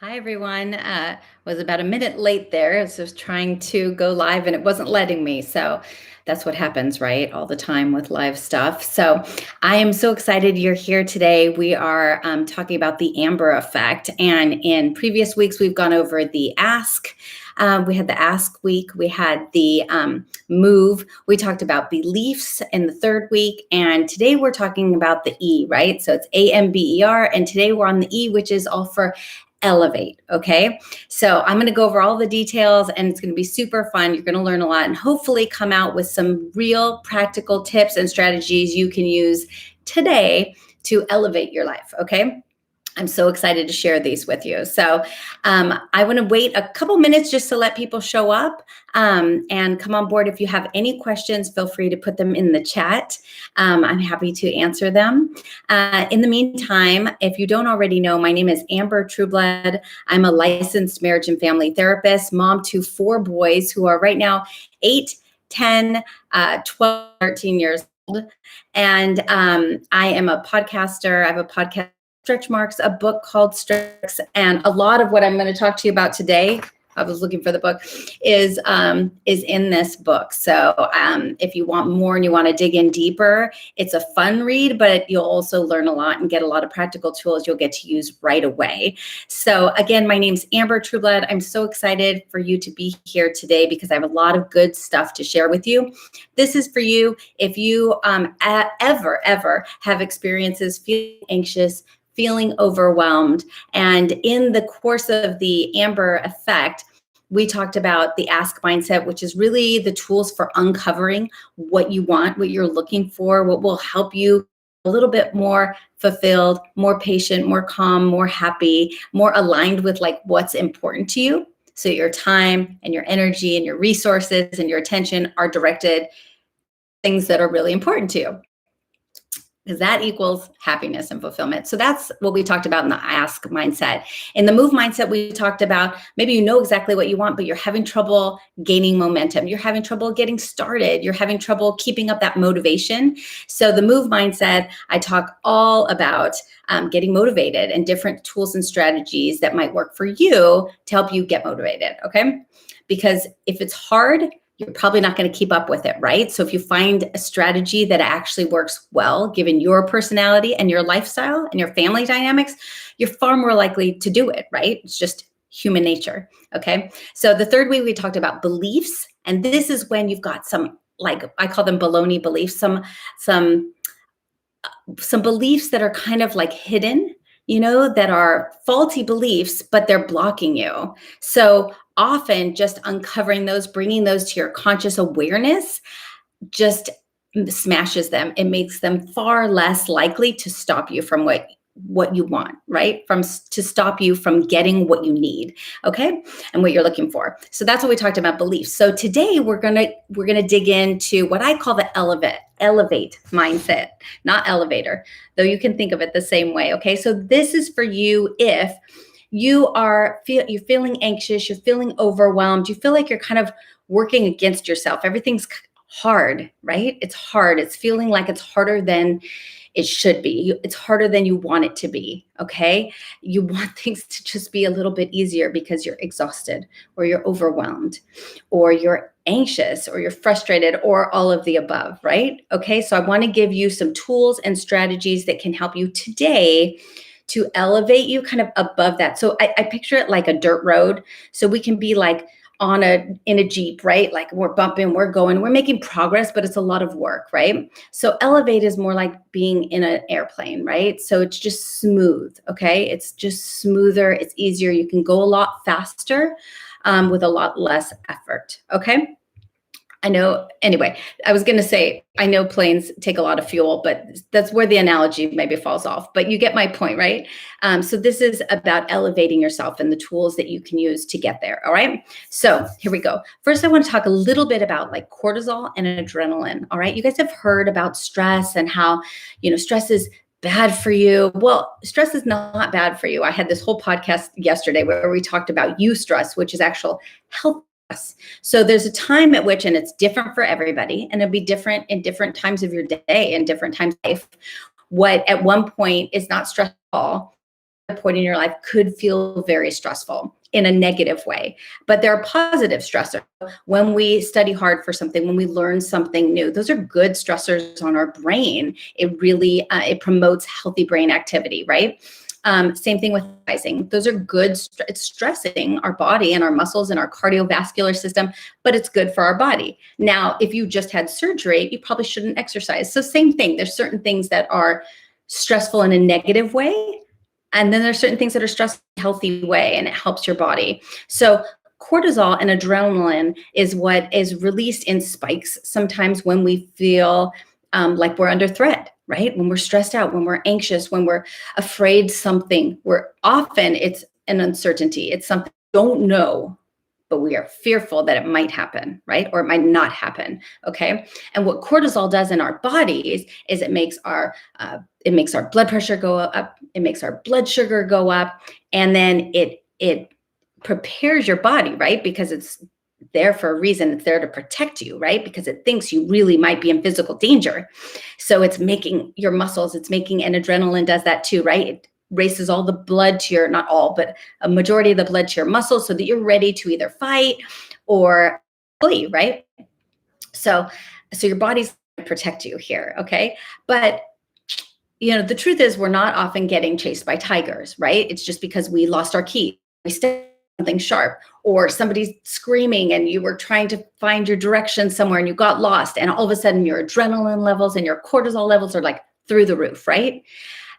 Hi, everyone. Was about a minute late there. I was just trying to go live and it wasn't letting me. So that's what happens, right? All the time with live stuff. So I am so excited you're here today. We are talking about the Amber effect. And in previous weeks, we've gone over the ask. We had the ask week. We had the move. We talked about beliefs in the third week. And today we're talking about the E, right? So it's AMBER. And today we're on the E, which is all for elevate. Okay. So I'm going to go over all the details and it's going to be super fun. You're going to learn a lot and hopefully come out with some real practical tips and strategies you can use today to elevate your life. Okay. I'm so excited to share these with you. So I want to wait a couple minutes just to let people show up and come on board. If you have any questions, feel free to put them in the chat. I'm happy to answer them. In the meantime, if you don't already know, my name is Amber Trueblood. I'm a licensed marriage and family therapist, mom to 4 boys who are right now 8, 10, 12, 13 years old. And I am a podcaster. I have a podcast, Stretch Marks, a book called Stressors, and a lot of what I'm going to talk to you about today, I was looking for the book, is in this book. So if you want more and you want to dig in deeper, it's a fun read, but you'll also learn a lot and get a lot of practical tools you'll get to use right away. So again, my name's Amber Trueblood. I'm so excited for you to be here today because I have a lot of good stuff to share with you. This is for you if you ever have experiences feeling anxious, feeling overwhelmed. And in the course of the Amber effect, we talked about the ask mindset, which is really the tools for uncovering what you want, what you're looking for, what will help you a little bit more fulfilled, more patient, more calm, more happy, more aligned with like what's important to you. So your time and your energy and your resources and your attention are directed things that are really important to you, because that equals happiness and fulfillment. So that's what we talked about in the ask mindset. In the move mindset, we talked about maybe you know exactly what you want, but you're having trouble gaining momentum. You're having trouble getting started. You're having trouble keeping up that motivation. So the move mindset, I talk all about getting motivated and different tools and strategies that might work for you to help you get motivated, okay? Because if it's hard, you're probably not going to keep up with it, right? So if you find a strategy that actually works well, given your personality and your lifestyle and your family dynamics, you're far more likely to do it, right? It's just human nature, okay? So the third week we talked about beliefs, and this is when you've got some, like I call them baloney beliefs, some beliefs that are kind of like hidden, that are faulty beliefs, but they're blocking you. So often just uncovering those, bringing those to your conscious awareness just smashes them. It makes them far less likely to stop you from what you want, right? To stop you from getting what you need, okay? And what you're looking for. So that's what we talked about, beliefs. So today we're gonna dig into what I call the elevate mindset, not elevator, though you can think of it the same way, okay? So this is for you if you're feeling anxious, you're feeling overwhelmed, you feel like you're kind of working against yourself. Everything's hard, right? It's hard. It's feeling like it's harder than it should be. It's harder than you want it to be, okay? You want things to just be a little bit easier because you're exhausted or you're overwhelmed or you're anxious or you're frustrated or all of the above, right? Okay, so I want to give you some tools and strategies that can help you today to elevate you kind of above that. So I picture it like a dirt road. So we can be like in a Jeep, right? Like we're bumping, we're going, we're making progress, but it's a lot of work, right? So elevate is more like being in an airplane, right? So it's just smooth, okay? It's just smoother, it's easier. You can go a lot faster with a lot less effort, okay? I know, anyway, I was going to say, I know planes take a lot of fuel, but that's where the analogy maybe falls off, but you get my point, right? So this is about elevating yourself and the tools that you can use to get there. All right. So here we go. First, I want to talk a little bit about like cortisol and adrenaline. All right. You guys have heard about stress and how, stress is bad for you. Well, stress is not bad for you. I had this whole podcast yesterday where we talked about eustress, which is actual health. So there's a time at which, and it's different for everybody, and it'll be different in different times of your day and different times of life. What at one point is not stressful point in your life could feel very stressful in a negative way, but there are positive stressors. When we study hard for something, when we learn something new, those are good stressors on our brain. It really it promotes healthy brain activity, right? Same thing with exercising. Those are good. It's stressing our body and our muscles and our cardiovascular system, but it's good for our body. Now, if you just had surgery, you probably shouldn't exercise. So same thing. There's certain things that are stressful in a negative way, and then there's certain things that are stressful in a healthy way, and it helps your body. So cortisol and adrenaline is what is released in spikes sometimes when we feel like we're under threat, right? When we're stressed out, when we're anxious, when we're afraid something, it's an uncertainty. It's something we don't know, but we are fearful that it might happen, right? Or it might not happen, okay? And what cortisol does in our bodies is it makes our blood pressure go up, it makes our blood sugar go up, and then it prepares your body, right? Because it's there for a reason. It's there to protect you, right? Because it thinks you really might be in physical danger. So it's making your muscles, and adrenaline does that too, right? It races all the blood to not all, but a majority of the blood to your muscles so that you're ready to either fight or flee, right? So your body's going to protect you here, okay? But the truth is we're not often getting chased by tigers, right? It's just because we lost our key. We step something sharp, or somebody's screaming and you were trying to find your direction somewhere and you got lost, and all of a sudden your adrenaline levels and your cortisol levels are like through the roof, right?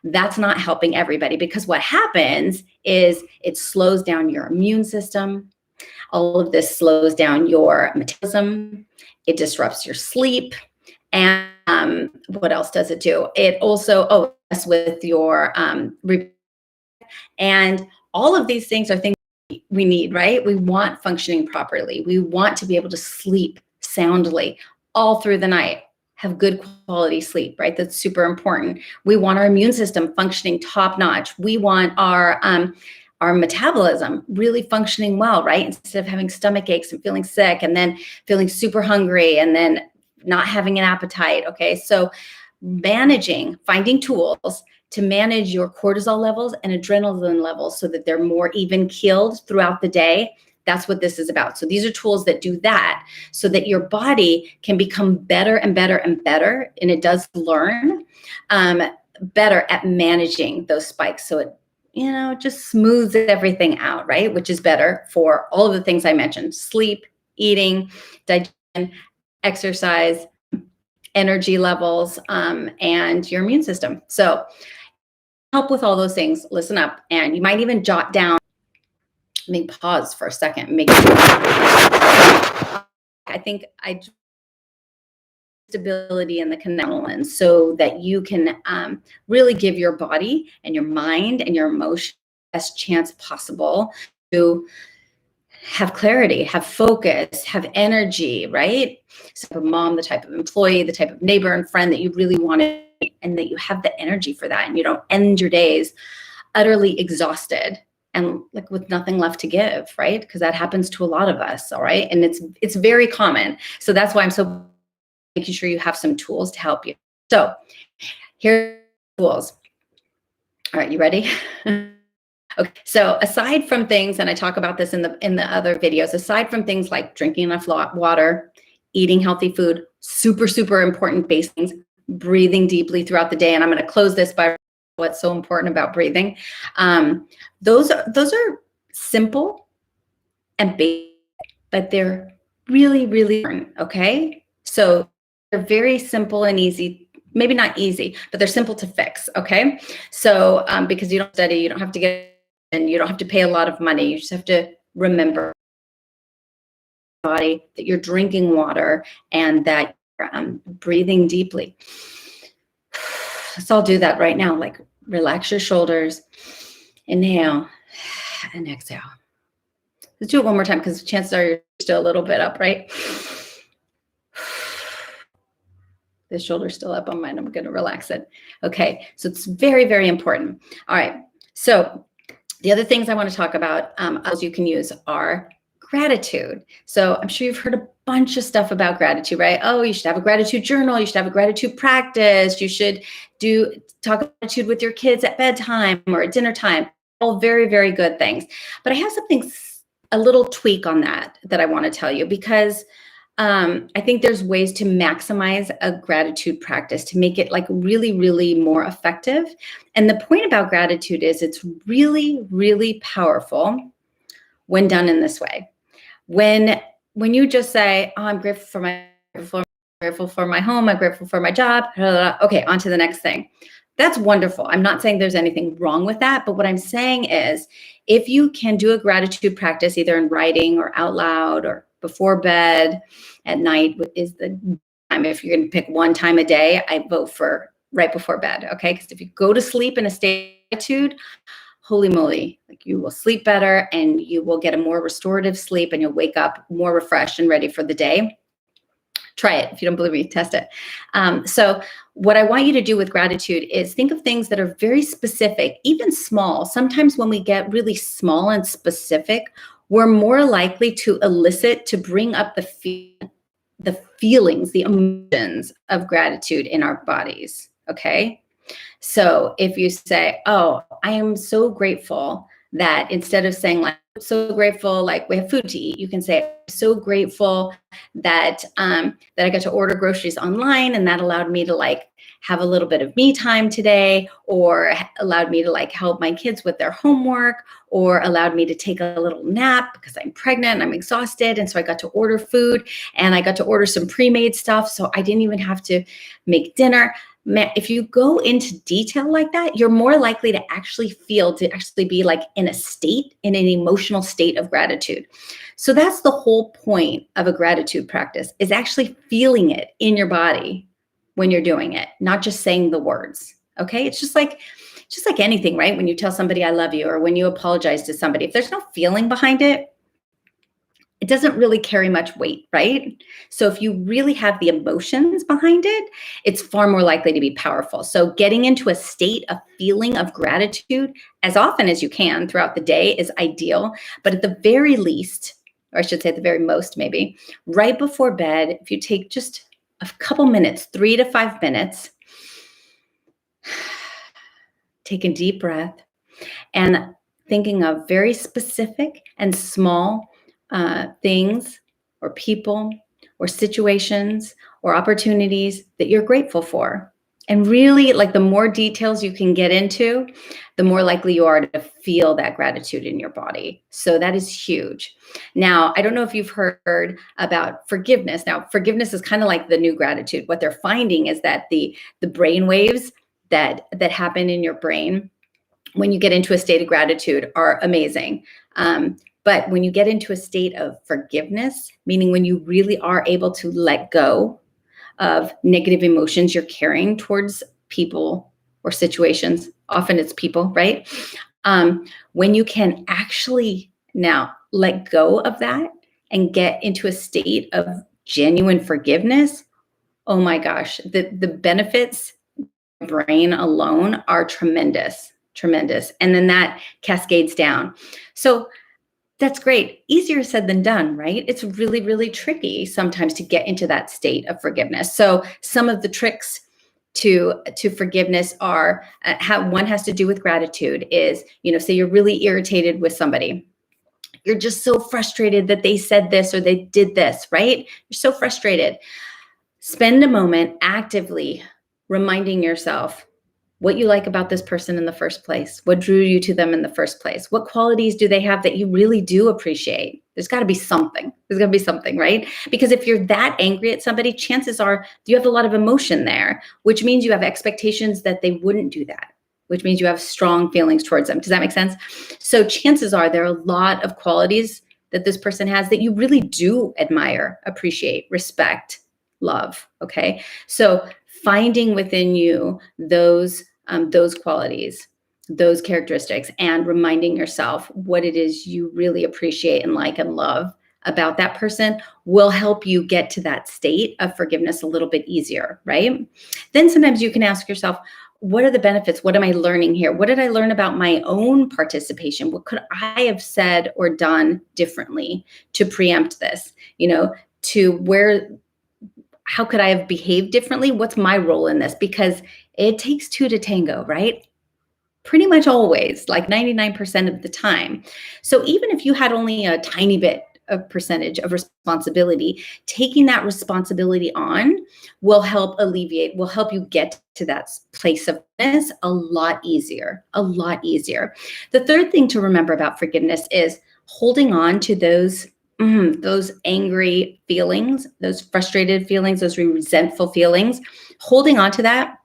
That's not helping everybody, because what happens is it slows down your immune system. All of this slows down your metabolism. It disrupts your sleep. And what else does it do? It also messes with your and all of these things are things we need, right? We want functioning properly. We want to be able to sleep soundly all through the night, have good quality sleep, right? That's super important. We want our immune system functioning top notch. We want our metabolism really functioning well, right? Instead of having stomach aches and feeling sick and then feeling super hungry and then not having an appetite, okay? So finding tools to manage your cortisol levels and adrenaline levels so that they're more even keeled throughout the day. That's what this is about. So these are tools that do that so that your body can become better and better and better. And it does learn better at managing those spikes. So it just smooths everything out, right? Which is better for all of the things I mentioned: sleep, eating, digestion, exercise, energy levels, and your immune system. So help with all those things, listen up. And you might even jot down, let me pause for a second. I think stability in the canal, so that you can really give your body and your mind and your emotion the best chance possible to have clarity, have focus, have energy, right? So a mom, the type of employee, the type of neighbor and friend that you really want to be, and that you have the energy for that, and you don't end your days utterly exhausted and like with nothing left to give, right? Because that happens to a lot of us, all right? And it's very common. So that's why I'm so making sure you have some tools to help you. So here are the tools. All right, you ready? Okay, so aside from things, and I talk about this in the other videos, aside from things like drinking enough water, eating healthy food, super, super important basic things, breathing deeply throughout the day. And I'm going to close this by what's so important about breathing. Those are simple and basic, but they're really, really important, okay? So they're very simple and easy. Maybe not easy, but they're simple to fix, okay? So because you don't study, you don't have to get, and you don't have to pay a lot of money. You just have to remember body that you're drinking water and that you're breathing deeply. Let's all do that right now. Like, relax your shoulders, inhale and exhale. Let's do it one more time, because chances are you're still a little bit up, right? The shoulder's still up on mine. I'm going to relax it. Okay, so it's very, very important. All right, so the other things I want to talk about, you can use are gratitude. So I'm sure you've heard a bunch of stuff about gratitude, right? Oh, you should have a gratitude journal. You should have a gratitude practice. You should talk about gratitude with your kids at bedtime or at dinner time. All very, very good things. But I have a little tweak on that I want to tell you, because I think there's ways to maximize a gratitude practice to make it like really, really more effective. And the point about gratitude is it's really, really powerful when done in this way. When you just say, "Oh, I'm grateful for my home, I'm grateful for my job," blah, blah, blah. Okay, on to the next thing. That's wonderful. I'm not saying there's anything wrong with that, but what I'm saying is if you can do a gratitude practice either in writing or out loud or before bed at night is the time. If you're going to pick one time a day, I vote for right before bed, okay? Because if you go to sleep in a state of gratitude, holy moly, like you will sleep better and you will get a more restorative sleep and you'll wake up more refreshed and ready for the day. Try it. If you don't believe me, test it. So what I want you to do with gratitude is think of things that are very specific, even small. Sometimes when we get really small and specific, we're more likely to bring up the feelings, the emotions of gratitude in our bodies, okay? So if you say, "Oh, I am so grateful that," instead of saying like, "So grateful, like we have food to eat," you can say, "I'm so grateful that that I got to order groceries online and that allowed me to like have a little bit of me time today, or allowed me to like help my kids with their homework, or allowed me to take a little nap because I'm pregnant and I'm exhausted. And so I got to order food and I got to order some pre-made stuff. So I didn't even have to make dinner." If you go into detail like that, you're more likely to actually be like in an emotional state of gratitude. So that's the whole point of a gratitude practice, is actually feeling it in your body when you're doing it, not just saying the words. Okay. It's just like anything, right? When you tell somebody "I love you," or when you apologize to somebody, if there's no feeling behind it, it doesn't really carry much weight, right? So if you really have the emotions behind it, it's far more likely to be powerful. So getting into a state of feeling of gratitude as often as you can throughout the day is ideal. But at the very least, or I should say at the very most maybe, right before bed, if you take just a couple minutes, 3 to 5 minutes, take a deep breath and thinking of very specific and small things or people or situations or opportunities that you're grateful for. And really, like the more details you can get into, the more likely you are to feel that gratitude in your body. So that is huge. Now, I don't know if you've heard about forgiveness. Now, forgiveness is kind of like the new gratitude. What they're finding is that the brain waves that happen in your brain when you get into a state of gratitude are amazing. But when you get into a state of forgiveness, meaning when you really are able to let go of negative emotions you're carrying towards people or situations, often it's people, right? When you can actually now let go of that and get into a state of genuine forgiveness, oh my gosh, the benefits brain alone are tremendous, tremendous. And then that cascades down. So that's great. Easier said than done, right? It's really, really tricky sometimes to get into that state of forgiveness. So some of the tricks to forgiveness are how one has to do with gratitude is, say you're really irritated with somebody. You're just so frustrated that they said this or they did this, right? You're so frustrated. Spend a moment actively reminding yourself what you like about this person in the first place. What drew you to them in the first place? What qualities do they have that you really do appreciate? There's got to be something. There's got to be something, right? Because if you're that angry at somebody, chances are you have a lot of emotion there, which means you have expectations that they wouldn't do that, which means you have strong feelings towards them. Does that make sense? So chances are there are a lot of qualities that this person has that you really do admire, appreciate, respect, love. Okay. So finding within you those qualities, those characteristics, and reminding yourself what it is you really appreciate and like and love about that person will help you get to that state of forgiveness a little bit easier, right? Then sometimes you can ask yourself, what are the benefits? What am I learning here? What did I learn about my own participation? What could I have said or done differently to preempt this? To where, how could I have behaved differently? What's my role in this? Because it takes two to tango, right? Pretty much always, like 99% of the time. So even if you had only a tiny bit of percentage of responsibility, taking that responsibility on will help alleviate, will help you get to that place of forgiveness a lot easier, a lot easier. The third thing to remember about forgiveness is holding on to those angry feelings, those frustrated feelings, those resentful feelings, holding on to that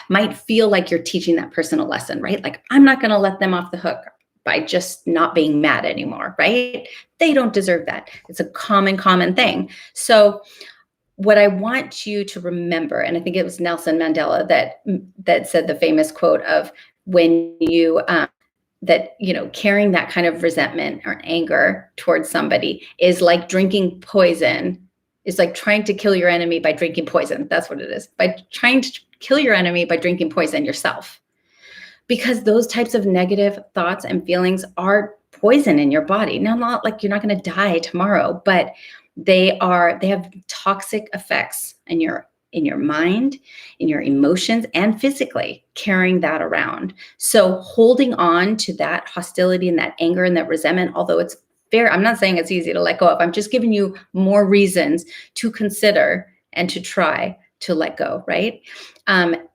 might feel like you're teaching that person a lesson, right? Like, I'm not going to let them off the hook by just not being mad anymore, right? They don't deserve that. It's a common thing. So what I want you to remember, and I think it was Nelson Mandela that said the famous quote of, when you carrying that kind of resentment or anger towards somebody is like drinking poison. It's like trying to kill your enemy by drinking poison. That's what it is. By trying to kill your enemy by drinking poison yourself. Because those types of negative thoughts and feelings are poison in your body. Now, not like you're not going to die tomorrow, but they have toxic effects in your mind, in your emotions, and physically carrying that around. So holding on to that hostility and that anger and that resentment, although it's fair, I'm not saying it's easy to let go of. I'm just giving you more reasons to consider and to try to let go, right?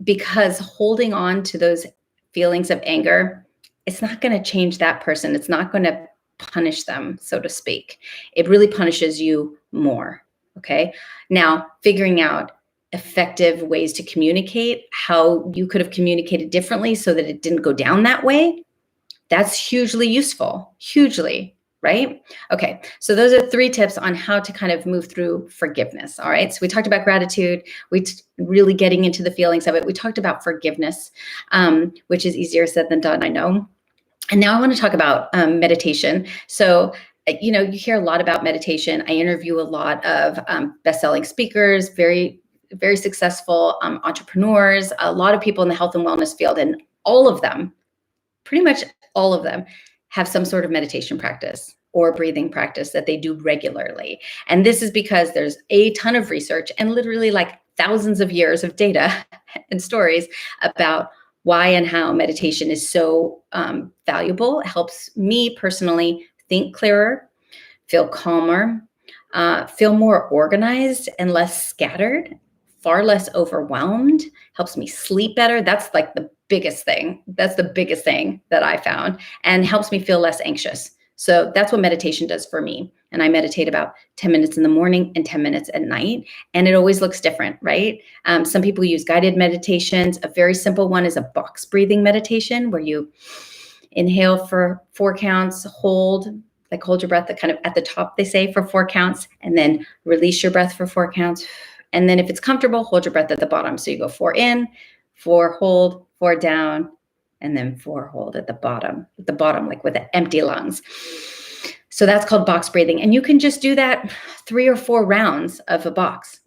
Because holding on to those feelings of anger, it's not going to change that person. It's not going to punish them, so to speak. It really punishes you more. Okay. Now, figuring out effective ways to communicate, how you could have communicated differently so that it didn't go down that way, that's hugely useful, hugely, right? Okay, so those are 3 tips on how to kind of move through forgiveness, all right? So we talked about gratitude, really getting into the feelings of it. We talked about forgiveness, which is easier said than done, I know. And now I want to talk about meditation. So, you hear a lot about meditation. I interview a lot of best-selling speakers, very, very successful entrepreneurs, a lot of people in the health and wellness field, and all of them, pretty much all of them, have some sort of meditation practice or breathing practice that they do regularly. And this is because there's a ton of research and literally like thousands of years of data and stories about why and how meditation is so valuable. It helps me personally think clearer, feel calmer, feel more organized and less scattered, far less overwhelmed, helps me sleep better. That's like the biggest thing. That's the biggest thing that I found, and helps me feel less anxious. So that's what meditation does for me. And I meditate about 10 minutes in the morning and 10 minutes at night. And it always looks different, right? Some people use guided meditations. A very simple one is a box breathing meditation where you inhale for 4 counts, hold your breath kind of at the top, they say, for 4 counts, and then release your breath for 4 counts. And then if it's comfortable, hold your breath at the bottom. So you go 4 in, 4 hold, 4 down, and then 4 hold at the bottom, like with the empty lungs. So that's called box breathing. And you can just do that 3 or 4 rounds of a box,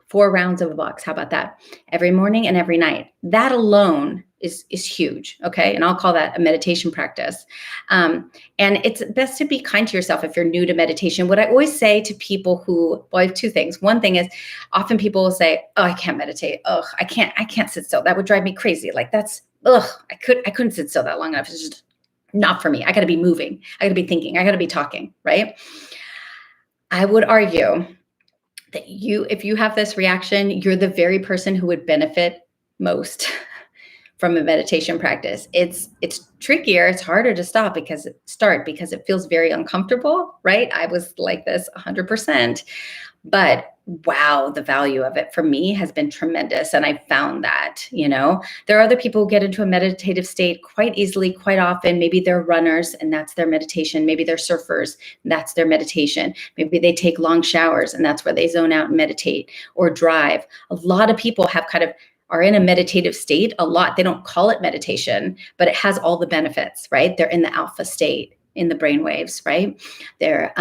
4 rounds of a box. How about that? Every morning and every night. That alone is huge. Okay. And I'll call that a meditation practice. And it's best to be kind to yourself if you're new to meditation. What I always say to people I have 2 things. One thing is, often people will say, oh, I can't meditate. Ugh, I can't sit still. That would drive me crazy. Like I couldn't sit still that long enough. It's just not for me. I got to be moving. I got to be thinking. I got to be talking, right? I would argue that if you have this reaction, you're the very person who would benefit most from a meditation practice. It's trickier. It's harder to start because it feels very uncomfortable, right? I was like this 100%, but wow, the value of it for me has been tremendous. And I found that, there are other people who get into a meditative state quite easily, quite often. Maybe they're runners and that's their meditation. Maybe they're surfers and that's their meditation. Maybe they take long showers and that's where they zone out and meditate, or drive. A lot of people are in a meditative state a lot. They don't call it meditation, but it has all the benefits, right? They're in the alpha state in the brain waves, right? They're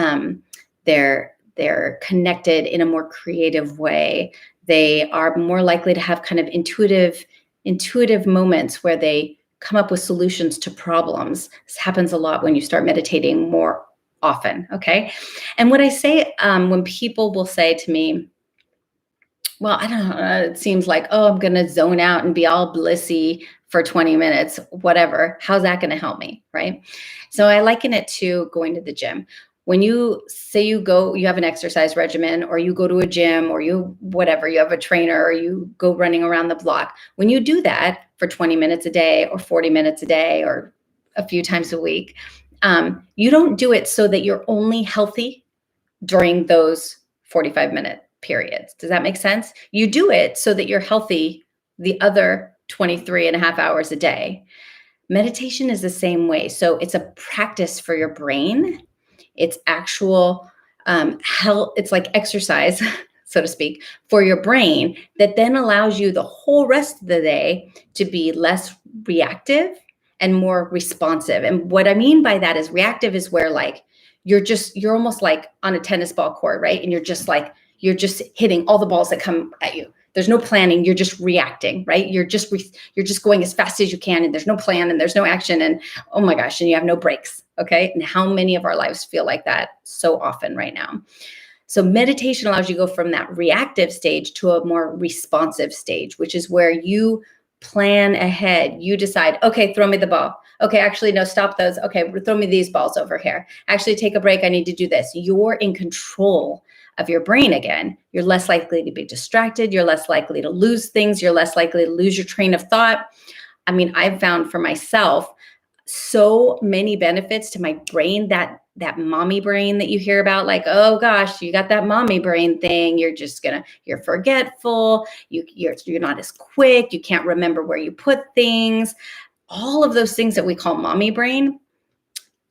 connected in a more creative way. They are more likely to have kind of intuitive moments where they come up with solutions to problems. This happens a lot when you start meditating more often. Okay. And what I say when people will say to me, well, I don't know, it seems like, oh, I'm going to zone out and be all blissy for 20 minutes, whatever. How's that going to help me? Right. So I liken it to going to the gym. When you say you have an exercise regimen, or you go to a gym, or whatever, you have a trainer, or you go running around the block. When you do that for 20 minutes a day, or 40 minutes a day, or a few times a week, you don't do it so that you're only healthy during those 45-minute periods. Does that make sense? You do it so that you're healthy the other 23 and a half hours a day. Meditation is the same way. So it's a practice for your brain. It's actual health. It's like exercise, so to speak, for your brain that then allows you the whole rest of the day to be less reactive and more responsive. And what I mean by that is reactive is where like you're almost like on a tennis ball court, right? And you're just hitting all the balls that come at you. There's no planning. You're just reacting, right? You're just going as fast as you can, and there's no plan and there's no action, and oh my gosh, and you have no breaks. Okay. And how many of our lives feel like that so often right now? So meditation allows you to go from that reactive stage to a more responsive stage, which is where you plan ahead. You decide, okay, throw me the ball. Okay, actually, no, stop those. Okay, throw me these balls over here. Actually, take a break. I need to do this. You're in control of your brain again. You're less likely to be distracted. You're less likely to lose things. You're less likely to lose your train of thought. I mean, I've found for myself so many benefits to my brain, that mommy brain that you hear about, like, oh gosh, you got that mommy brain thing. You're forgetful. You're not as quick. You can't remember where you put things. All of those things that we call mommy brain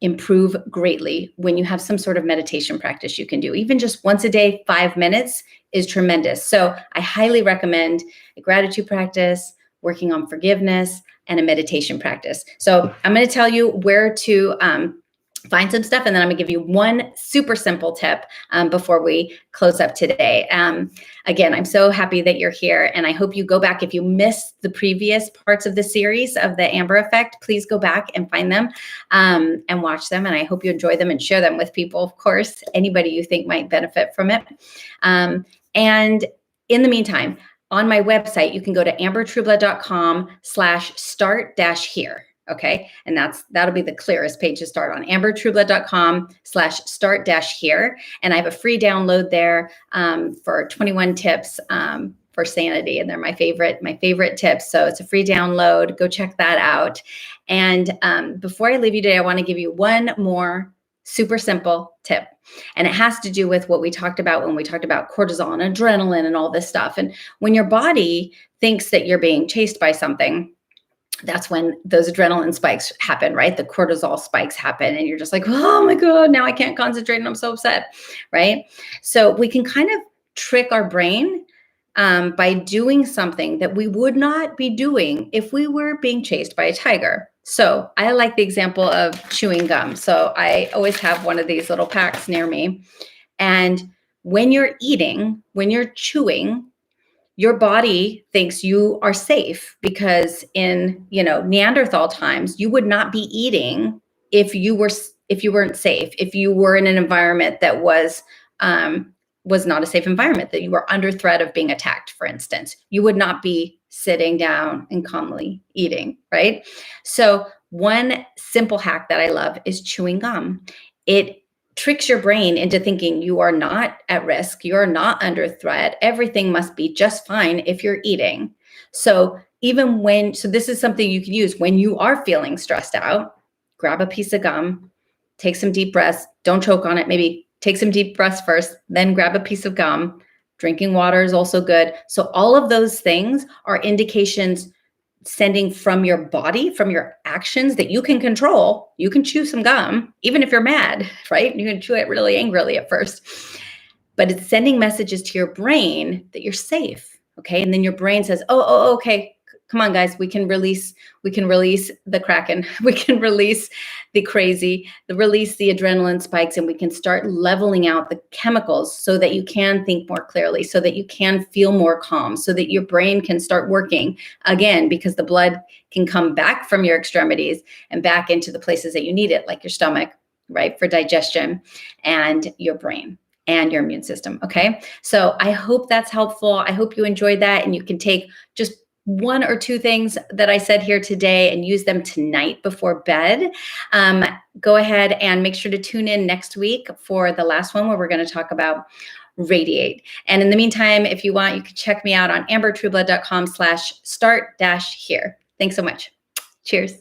improve greatly when you have some sort of meditation practice you can do. Even just once a day, 5 minutes is tremendous. So I highly recommend a gratitude practice, working on forgiveness, and a meditation practice. So I'm going to tell you where to find some stuff, and then I'm going to give you one super simple tip before we close up today. Again, I'm so happy that you're here, and I hope you go back. If you missed the previous parts of the series of the Amber Effect, please go back and find them and watch them, and I hope you enjoy them and share them with people, of course, anybody you think might benefit from it. And in the meantime, on my website, you can go to ambertrueblood.com/start-here. Okay. And that'll be the clearest page to start on, ambertrueblood.com/start-here. And I have a free download there for 21 tips for sanity. And they're my favorite tips. So it's a free download. Go check that out. And before I leave you today, I want to give you one more super simple tip. And it has to do with what we talked about when we talked about cortisol and adrenaline and all this stuff. And when your body thinks that you're being chased by something, that's when those adrenaline spikes happen, right? The cortisol spikes happen, and you're just like, oh my God, now I can't concentrate and I'm so upset, right? So we can kind of trick our brain by doing something that we would not be doing if we were being chased by a tiger. So I like the example of chewing gum. So I always have one of these little packs near me. And when you're chewing, your body thinks you are safe, because in, Neanderthal times, you would not be eating if you weren't safe, if you were in an environment that was not a safe environment, that you were under threat of being attacked, for instance. You would not be sitting down and calmly eating, right? So one simple hack that I love is chewing gum. It tricks your brain into thinking you are not at risk, you're not under threat, everything must be just fine if you're eating. So this is something you can use when you are feeling stressed out. Grab a piece of gum, take some deep breaths, don't choke on it, maybe take some deep breaths first, then grab a piece of gum. Drinking water is also good. So all of those things are indications sending from your body, from your actions that you can control. You can chew some gum, even if you're mad, right? You can chew it really angrily at first, but it's sending messages to your brain that you're safe. Okay. And then your brain says, oh, okay, Come on, guys, we can release the Kraken. We can release the crazy, release the adrenaline spikes, and we can start leveling out the chemicals so that you can think more clearly, so that you can feel more calm, so that your brain can start working again, because the blood can come back from your extremities and back into the places that you need it, like your stomach, right, for digestion, and your brain and your immune system. Okay. So I hope that's helpful. I hope you enjoyed that and you can take just one or two things that I said here today and use them tonight before bed. Go ahead and make sure to tune in next week for the last one where we're going to talk about radiate. And in the meantime, if you want, you can check me out on ambertrueblood.com/start-here. Thanks so much. Cheers.